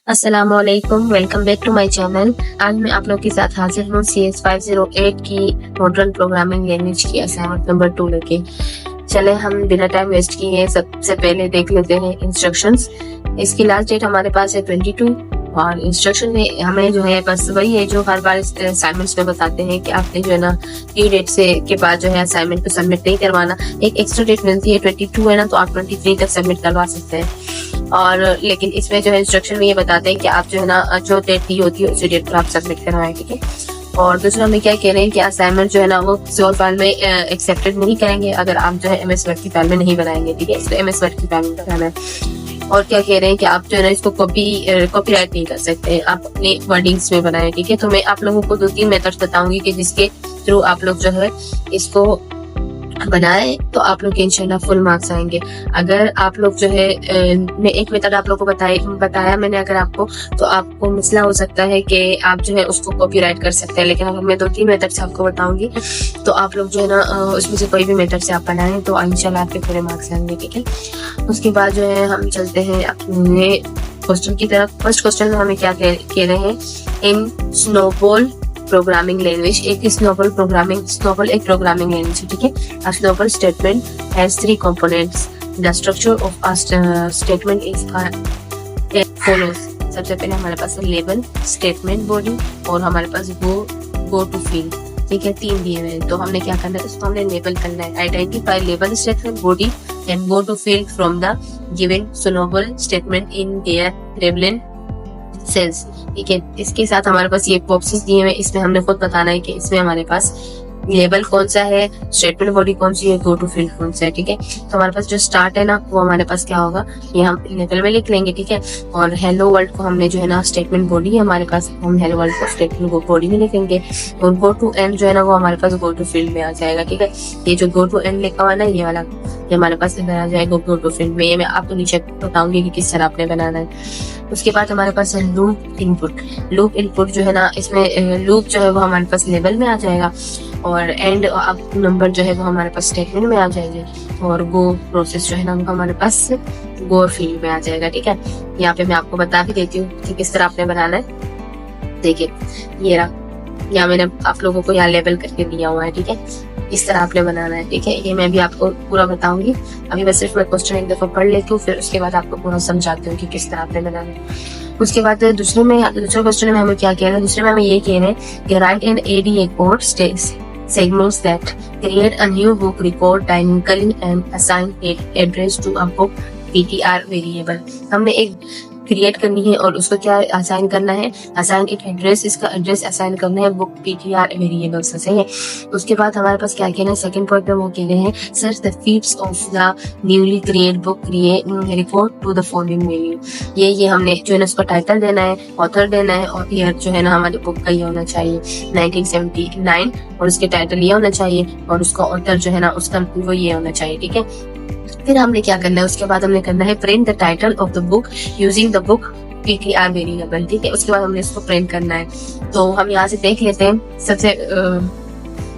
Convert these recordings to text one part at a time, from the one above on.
अस्सलामुअलैकुम, welcome back to my channel. आज मैं आप लोग के साथ हाजिर हूँ CS 508 की मॉडर्न प्रोग्रामिंग लैंग्वेज की असाइनमेंट नंबर 2 लेके। चले हम बिना टाइम वेस्ट किए सबसे पहले देख लेते हैं इंस्ट्रक्शंस। इसकी लास्ट डेट हमारे पास है 22 और इंस्ट्रक्शन में हमें जो है बस वही है जो हर बार असाइनमेंट्स में बताते हैं कि आपने जो है ना ड्यू डेट से के बाद जो है असाइनमेंट को सबमिट नहीं करवाना। एक एक्स्ट्रा डेट मिलती है 22 है ना, तो आप 23 तक सबमिट करवा सकते हैं। और लेकिन इसमें जो है इंस्ट्रक्शन में ये बताते हैं कि आप जो है ना जो डेट दी होती है उसी डेट पर आप सबमिट करवाएं, ठीक है। और दूसरा हमें क्या कह रहे हैं कि असाइनमेंट जो है ना वो किसी फाइल में एक्सेप्टेड नहीं करेंगे अगर आप जो है MS वर्ड की फाइल में नहीं बनाएंगे, ठीक है। इसको MS वर्ड की फाइल में बनाना है। और क्या कह रहे हैं कि आप जो है ना इसको कॉपीराइट नहीं कर सकते, आप अपने वर्डिंग्स में बनाएं, ठीक है। तो मैं आप लोगों को 2-3 मेथड्स बताऊंगी कि जिसके थ्रू आप लोग जो है इसको बनाए तो आप लोग के इंशाल्लाह फुल मार्क्स आएंगे। अगर आप लोग जो है मैं एक मेथड आप लोग को बताया मैंने, अगर आपको तो आपको मसला हो सकता है कि आप जो है उसको कॉपीराइट कर सकते हैं। लेकिन अगर मैं 2-3 मेथड से आपको बताऊंगी तो आप लोग जो है ना उसमें से कोई भी मेथड से आप बनाएं तो इंशाल्लाह आपके पूरे मार्क्स आएंगे, ठीक है। उसके बाद जो है हम चलते हैं अपने क्वेश्चन की तरफ। फर्स्ट क्वेश्चन में हमें क्या कह रहे हैं, इन स्नोबॉल प्रोग्रामिंग लैंग्वेज, स्नोबॉल एक प्रोग्रामिंग लैंग्वेज है, ठीक है। A snowball statement has 3 components. The structure of a statement is as follows. सबसे पहले हमारे पास है लेबल, स्टेटमेंट बॉडी और हमारे पास गो टू फील्ड, ठीक है। 3 दिए हुए हैं तो हमने क्या करना है, इसको हमने लेबल करना है। Identify label statement body and go to field from the given snowball statement in their labelling cells, ठीक है। इसके साथ हमारे पास ये बॉक्सेस दिए हुए, इसमें हमने खुद बताना है कि इसमें हमारे पास लेबल कौन सा है, स्टेटमेंट बॉडी कौन सी है, गो टू फील्ड कौन सा है, ठीक है। तो हमारे पास जो स्टार्ट है ना वो हमारे पास क्या होगा, ये हम लेबल में लिख लेंगे, ठीक है। और हेलो वर्ल्ड को हमने जो है ना स्टेटमेंट बॉडी है हमारे पास, हम हेलो वर्ल्ड को स्टेटमेंट बॉडी में लिखेंगे। और गो टू एंड जो है ना वो हमारे पास गो टू फील्ड में आ जाएगा, ठीक है। ये जो गो टू एंड लिखा हुआ है ना ये वाला, ये हमारे पास इधर आ जाएगा गो टू फील्ड में। ये मैं आपको नीचे बताऊंगी कि किस तरह आपने बनाना है। उसके बाद हमारे पास है लूप इनपुट जो है ना, इसमें लूप जो है वो हमारे पास लेबल में आ जाएगा और एंड नंबर जो है वो हमारे पास स्टेटमेंट में आ जाएंगे। और गो प्रोसेस जो है ना वो हमारे पास गो फील्ड में आ जाएगा, ठीक है। यहाँ पे मैं आपको बता भी देती हूँ कि किस तरह आपने बनाना है। देखिए ये रहा, यहाँ मैंने आप लोगों को यहाँ लेबल करके दिया हुआ है, ठीक है। इस तरह आपने बनाना है, ठीक है। ये मैं भी आपको पूरा बताऊंगी। अभी बस सिर्फ मैं क्वेश्चन एक दफा पढ़ लेती हूँ, फिर उसके बाद आपको पूरा समझाती हूँ कि किस तरह आपने बनाना है। उसके बाद दूसरे क्वेश्चन में हमें क्या कह रहे हैं, दूसरे में हमें ये कह रहे हैं कि write an ADA code segments that create a new book record dynamically and assign address to a book PTR variable। हमने एक क्रिएट करनी है और उसको क्या असाइन करना है, असाइन एक एड्रेस, इसका एड्रेस असाइन करना है बुक PTR वेरिएबल से, सही है। उसके बाद हमारे पास क्या कहना है, सेकंड पॉइंट पे वो कह रहे हैं search the fields of the newly create book record to the following value. ये हमने जो है ना उसका टाइटल देना है, ऑथर देना है और ईयर जो है ना हमारी बुक का ये होना चाहिए 1979 और उसके टाइटल ये होना चाहिए और उसका ऑथर जो है ना उसका वो ये होना चाहिए, ठीक है। फिर हमने क्या करना है, उसके बाद हमने करना है print the title of the book using the book PTR variable, ठीक है। उसके बाद हमने इसको प्रिंट करना है। तो हम यहाँ से देख लेते हैं, सबसे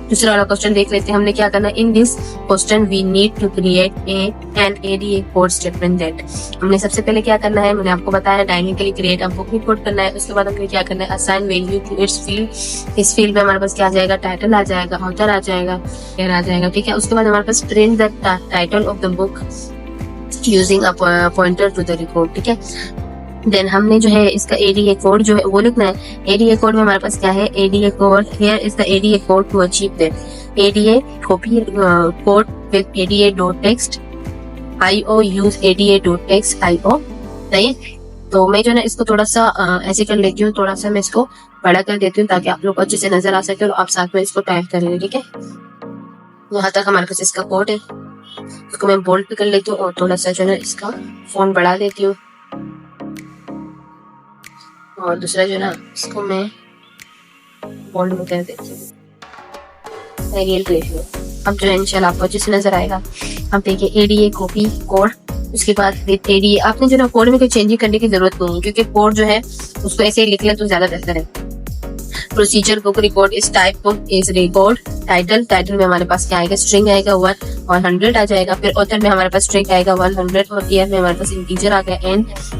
दूसरा वाला क्वेश्चन देख लेते हैं। हमने क्या करना है, in this question we need to create an ADA code statement that. हमने सबसे पहले क्या करना है, मैंने आपको बताया dynamically create a book record करना है। उसके बाद हमने क्या करना है, assign value to its field. इस फील्ड में हमारे पास क्या आ जाएगा, टाइटल आ जाएगा, ऑथर आ जाएगा, ईयर आ जाएगा, ठीक है। उसके बाद हमारे पास print the title of the book using a pointer to the record, ठीक है। देन हमने जो है इसका ADA कोड जो है वो लिखना है। ADA कोड में हमारे पास क्या है, ADA code here is the ADA code to achieve that. ADA copy code with ADA.text IO use ADA.text IO, सही है। तो मैं जो ना इसको थोड़ा सा ऐसे कर लेती हूँ, थोड़ा सा मैं इसको बड़ा कर देती हूँ ताकि आप लोग अच्छे से नजर आ सके और आप साथ में इसको टाइप कर लेंगे, ठीक है। यहाँ तक हमारे पास इसका कोड है, इसको मैं बोल्ड भी कर लेती हूँ और थोड़ा सा जो है इसका फॉन्ट बढ़ा देती हूँ और दूसरा जो ना इसको मैं बोल्ड में कर देती हूँ, एरियल कर लेती हूँ। अब जो है इंशाल्लाह आपको अच्छे से नजर आएगा। अब देखिए ADA कॉपी कोड, उसके बाद ADA आपने जो ना कोड में कोई चेंजिंग करने की जरूरत नहीं है क्योंकि कोड जो है उसको ऐसे ही लिख लें तो ज्यादा बेहतर है। प्रोसीजर बुक रिकॉर्ड इस type book is record title. Title में हमारे पास क्या आएगा, स्ट्रिंग आएगा 1 और 100 आ जाएगा। फिर ऑथर में हमारे पास स्ट्रिंग आएगा 100 और ईयर में हमारे पास इंटीजर आ गया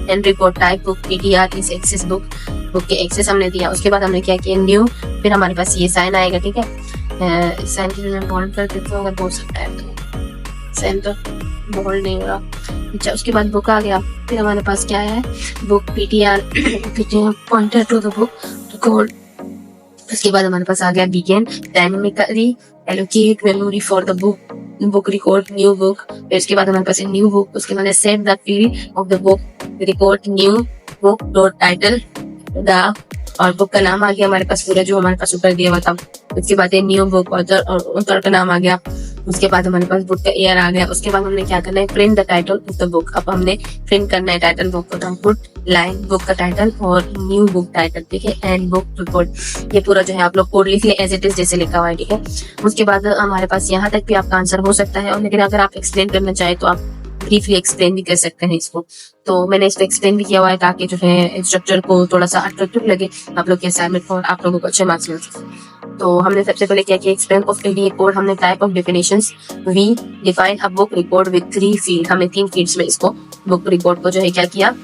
and record type book PTR is access book के एक्सेस हमने दिया। उसके बाद हमने क्या किया, न्यू, फिर हमारे पास ये साइन आएगा, ठीक है। साइन के लिए बोल्ड कर देता हूँ अगर बोल सकता है तो, साइन तो बोल्ड नहीं हो रहा। अच्छा, उसके बाद बुक आ गया। फिर हमारे पास क्या है, book PTR pointer to the book record. उसके बाद हमारे पास आ गया begin dynamically allocate memory for the book record new book. फिर उसके बाद हमारे पास न्यू बुक। उसके बाद set the field of the book record new book dot title the, और बुक का नाम आ गया हमारे पास पूरा जो हमारे पास ऊपर दिया हुआ था। उसके बाद न्यू बुक ऑथर और ऑथर का नाम आ गया। उसके बाद हमारे पास बुक का ईयर आ गया। उसके बाद हमने क्या करना है, print the title of the book. अब हमने प्रिंट करना है टाइटल बुक को, पुट लाइन बुक का टाइटल और न्यू बुक टाइटल, ठीक है, एंड बुक रिकॉर्ड। ये पूरा जो है आप लोग कोड लिख ले एज इट इज जैसे लिखा हुआ है, ठीक है। उसके बाद हमारे पास यहाँ तक भी आपका आंसर हो सकता है, और लेकिन अगर आप एक्सप्लेन करना चाहे तो आप ब्रीफली एक्सप्लेन भी कर सकते हैं इसको। तो मैंने इसको एक्सप्लेन भी किया हुआ है ताकि जो है स्ट्रक्चर को थोड़ा सा अट्रैक्टिव लगे आप लोग के असाइनमेंट और आप लोगों को अच्छे मार्क्स मिल सके। तो हमने सबसे पहले क्या किया, एक्सप्लेन ऑफ पीडीए कोड। हमने type of definitions, we define a book record with 3 field. हमने 3 फील्ड्स में इसको बुक रिकॉर्ड को जो है क्या किया,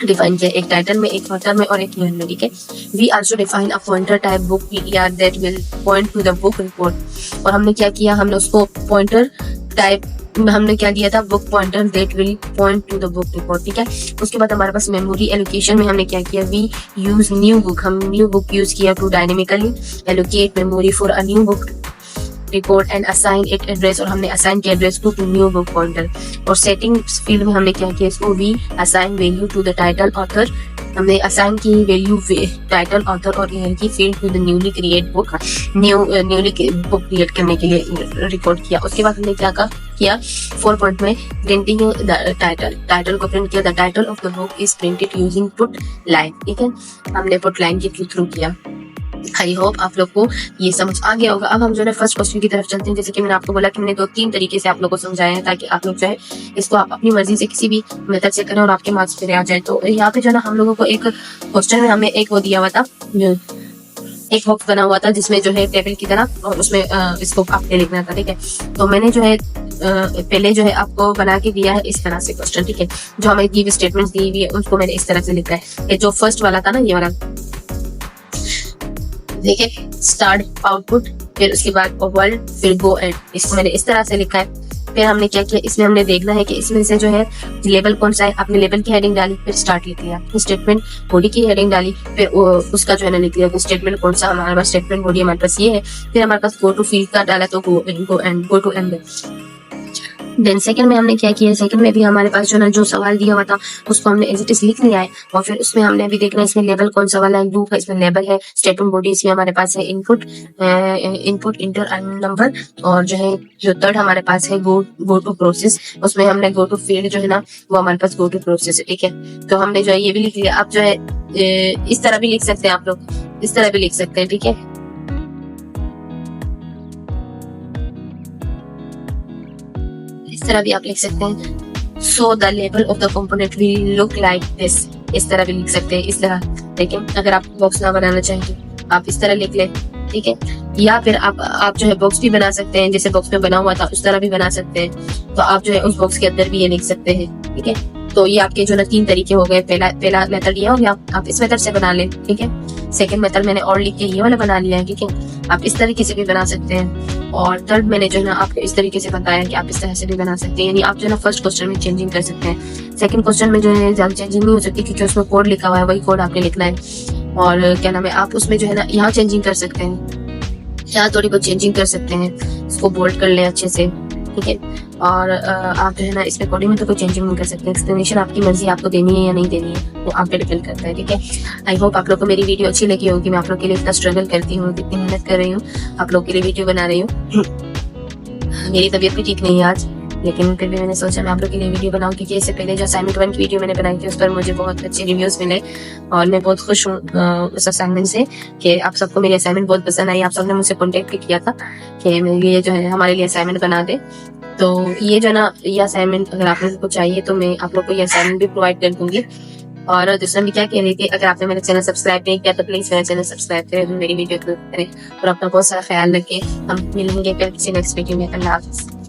डिफाइन किया, एक टाइटल में, एक ऑथर में और एक ईयर में, ठीक है। We also define a pointer type book PTR that will point to the book record. और हमने क्या किया, हमने उसको पॉइंटर टाइप हमने क्या दिया था, book pointer that will point to the book record, ठीक है। उसके बाद हमारे पास मेमोरी एलोकेशन में हमने क्या किया, वी यूज न्यू बुक। हम न्यू बुक यूज किया to dynamically allocate memory for a new book record and assign it address. और हमने असाइन किया एड्रेस को टू न्यू बुक पॉइंटर। और सेटिंग्स फील्ड में हमने क्या किया, इसको we assign value to the title author. हमने असाइन की वैल्यू टाइटल ऑथर और ईयर की field to the newly create book, newly book create करने के लिए रिकॉर्ड किया। उसके बाद हमने क्या किया, 4 पॉइंट में प्रिंटिंग द टाइटल को प्रिंट किया। The title of the book is printed using put line, ठीक है। हमने पुट लाइन के थ्रू किया। आई होप आप लोग को ये समझ आ गया होगा। अब हम जो है फर्स्ट क्वेश्चन की तरफ चलते हैं। जैसे कि मैंने आपको बोला कि मैंने 2-3 तरीके से आप लोगों को समझाया है ताकि आप लोग जो है इसको आप अपनी मर्जी से किसी भी मेथड से करें और आपके मार्क्स पे आ जाए। तो यहाँ पे जो है ना हम लोगों को एक क्वेश्चन में हमें एक वो दिया हुआ था, एक बॉक्स बना हुआ था जिसमें जो है टेबल की तरह, और उसमें इसको आपने लिखना था, ठीक है। तो मैंने जो है पहले जो है आपको बना के दिया है इस तरह से क्वेश्चन, ठीक है। जो हमें गिव स्टेटमेंट्स दी हुई है उसको मैंने इस तरह से लिखा है। जो फर्स्ट वाला था ना, ये वाला देखिए, स्टार्ट आउटपुट, फिर उसके बाद वर्ल्ड, फिर गो एंड, इसको मैंने इस तरह से लिखा है। फिर हमने क्या किया, इसमें हमने देखना है कि इसमें से जो है लेबल कौन सा है। आपने लेबल की हेडिंग डाली, फिर स्टार्ट लिख लिया, स्टेटमेंट बॉडी की हेडिंग डाली, फिर उसका जो है ना लिख लिया स्टेटमेंट कौन सा। हमारे पास स्टेटमेंट बॉडी हमारे पास ये है। फिर हमारे पास गो टू फील्ड का डाला तो go to end. Then second में हमने क्या किया, सेकंड में भी हमारे पास जो ना जो सवाल दिया हुआ था उसको हमने एज इट इज लिख लिया है। और फिर उसमें हमने अभी देखना है इसमें लेबल कौन सा वाला है, ग्रुप है, इसमें लेबल है, स्टेटमेंट बॉडी इसमें हमारे पास है, इनपुट इंटर नंबर, और जो है जो थर्ड हमारे पास है गो टू प्रोसेस, उसमें हमने गो टू फील्ड जो है ना वो हमारे पास गो टू प्रोसेस है, ठीक है। तो हमने जो है ये भी लिख लिया। आप जो है इस तरह भी लिख सकते हैं, आप लोग इस तरह भी लिख सकते हैं, ठीक है। इस तरह भी आप लिख सकते हैं। So the label of the component will look like this, इस तरह भी लिख सकते हैं, इस तरह। लेकिन अगर आप बॉक्स ना बनाना चाहें तो आप इस तरह लिख लें, ठीक है। या फिर आप जो है बॉक्स भी बना सकते हैं, जैसे बॉक्स में बना हुआ था उस तरह भी बना सकते हैं। तो आप जो है उस बॉक्स के अंदर भी ये लिख सकते हैं, ठीक है। तो ये आपके जो ना 3 तरीके हो गए। पहला मेथड ये हो गया, आप इस मेथड से बना लें, ठीक है। सेकंड मेथड मैंने और लिख के ये वाला बना लिया है, ठीक है। आप इस तरीके से भी बना सकते हैं। और थर्ड मैंने जो है ना आपको इस तरीके से बताया कि आप इस तरह से भी बना सकते हैं। यानी आप जो है ना फर्स्ट क्वेश्चन में चेंजिंग कर सकते हैं। सेकंड क्वेश्चन में जो है ज्यादा चेंजिंग नहीं हो सकती क्योंकि उसमें कोड लिखा हुआ है, वही कोड आपने लिखना है। और क्या नाम है, आप उसमें जो है ना यहाँ चेंजिंग कर सकते हैं, यहाँ थोड़ी बहुत चेंजिंग कर सकते हैं। इसको बोल्ड कर लें अच्छे से, ठीक है। और आप जो है ना इसमें कोडिंग में तो कोई चेंजिंग नहीं कर सकते। एक्सप्लेनेशन आपकी मर्जी, आपको देनी है या नहीं देनी है वो आप पे डिपेंड करता है, ठीक है। आई होप आप लोग को मेरी वीडियो अच्छी लगी होगी। मैं आप लोग के लिए इतना स्ट्रगल करती हूँ, कितनी मेहनत कर रही हूँ, आप लोग के लिए वीडियो बना रही हूँ। मेरी तबीयत भी ठीक नहीं है आज, लेकिन फिर भी मैंने सोचा मैं आप लोग के लिए वीडियो बनाऊं क्योंकि इससे पहले जो असाइनमेंट 1 की वीडियो मैंने बनाई थी उस पर मुझे बहुत अच्छे रिव्यूज मिले और मैं बहुत खुश हूँ उस असाइनमेंट से कि आप सबको मेरी असाइनमेंट बहुत पसंद आई। आप सबने मुझसे कॉन्टेक्ट भी किया था कि ये जो है हमारे लिए असाइनमेंट बना दे। तो ये जो ना ये असाइनमेंट अगर आप लोगों को चाहिए तो मैं आप लोग को ये असाइनमेंट भी प्रोवाइड कर दूंगी। और दूसरा मैं क्या कह रही थी, अगर आपने मेरा चैनल सब्सक्राइब नहीं किया तो प्लीज मेरा चैनल सब्सक्राइब करें, मेरी वीडियो को करें और अपना बहुत सारा ख्याल रखें। हम मिलेंगे फिर किसी नेक्स्ट वीडियो में। अल्लाह हाफिज़।